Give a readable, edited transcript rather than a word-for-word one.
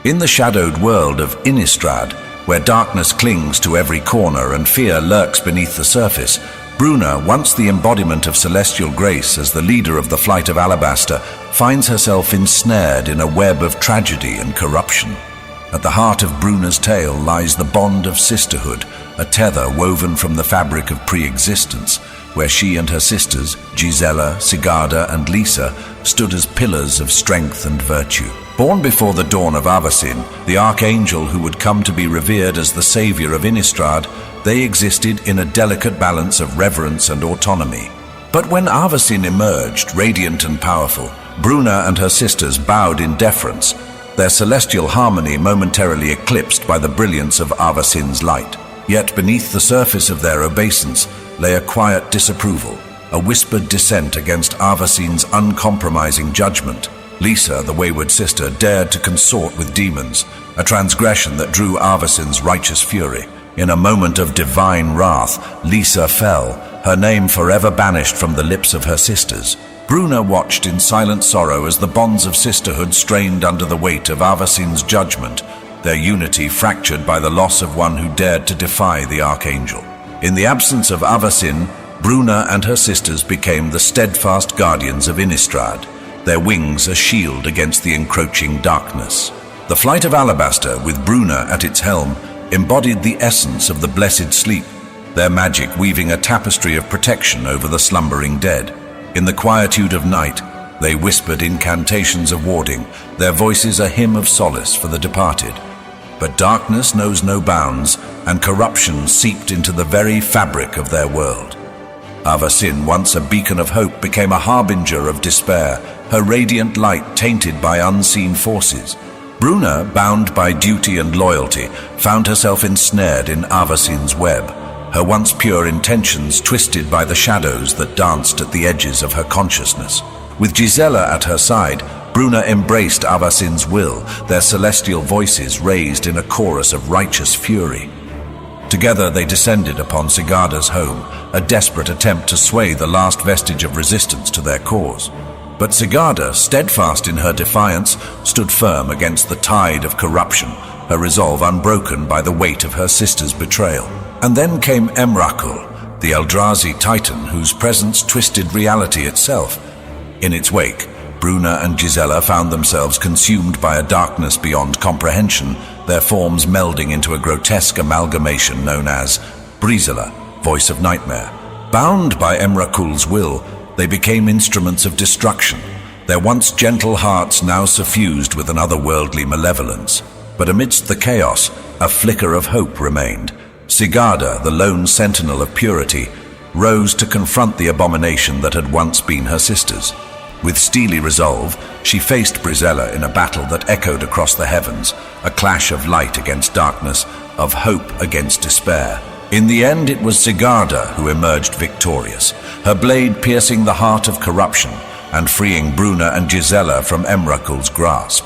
In the shadowed world of Innistrad, where darkness clings to every corner and fear lurks beneath the surface, Bruna, once the embodiment of celestial grace as the leader of the Flight of Alabaster, finds herself ensnared in a web of tragedy and corruption. At the heart of Bruna's tale lies the bond of sisterhood, a tether woven from the fabric of pre-existence, where she and her sisters, Gisela, Sigarda, and Lisa, stood as pillars of strength and virtue. Born before the dawn of Avacyn, the archangel who would come to be revered as the savior of Innistrad, they existed in a delicate balance of reverence and autonomy. But when Avacyn emerged, radiant and powerful, Bruna and her sisters bowed in deference, their celestial harmony momentarily eclipsed by the brilliance of Avacyn's light. Yet beneath the surface of their obeisance lay a quiet disapproval, a whispered dissent against Avacyn's uncompromising judgment. Lisa, the wayward sister, dared to consort with demons, a transgression that drew Avacyn's righteous fury. In a moment of divine wrath, Lisa fell, her name forever banished from the lips of her sisters. Bruna watched in silent sorrow as the bonds of sisterhood strained under the weight of Avacyn's judgment, their unity fractured by the loss of one who dared to defy the archangel. In the absence of Avacyn, Bruna and her sisters became the steadfast guardians of Innistrad, their wings a shield against the encroaching darkness. The Flight of Alabaster, with Bruna at its helm, embodied the essence of the blessed sleep, their magic weaving a tapestry of protection over the slumbering dead. In the quietude of night, they whispered incantations of warding, their voices a hymn of solace for the departed. But darkness knows no bounds, and corruption seeped into the very fabric of their world. Avacyn, once a beacon of hope, became a harbinger of despair, her radiant light tainted by unseen forces. Bruna, bound by duty and loyalty, found herself ensnared in Avacyn's web, her once pure intentions twisted by the shadows that danced at the edges of her consciousness. With Gisela at her side, Bruna embraced Avacyn's will, their celestial voices raised in a chorus of righteous fury. Together they descended upon Sigarda's home, a desperate attempt to sway the last vestige of resistance to their cause. But Sigarda, steadfast in her defiance, stood firm against the tide of corruption, her resolve unbroken by the weight of her sister's betrayal. And then came Emrakul, the Eldrazi titan whose presence twisted reality itself. In its wake, Bruna and Gisela found themselves consumed by a darkness beyond comprehension, their forms melding into a grotesque amalgamation known as Brizela, Voice of Nightmare. Bound by Emrakul's will, they became instruments of destruction, their once gentle hearts now suffused with an otherworldly malevolence. But amidst the chaos, a flicker of hope remained. Sigarda, the lone sentinel of purity, rose to confront the abomination that had once been her sister's. With steely resolve, she faced Brizela in a battle that echoed across the heavens, a clash of light against darkness, of hope against despair. In the end, it was Sigarda who emerged victorious, her blade piercing the heart of corruption and freeing Bruna and Gisela from Emrakul's grasp.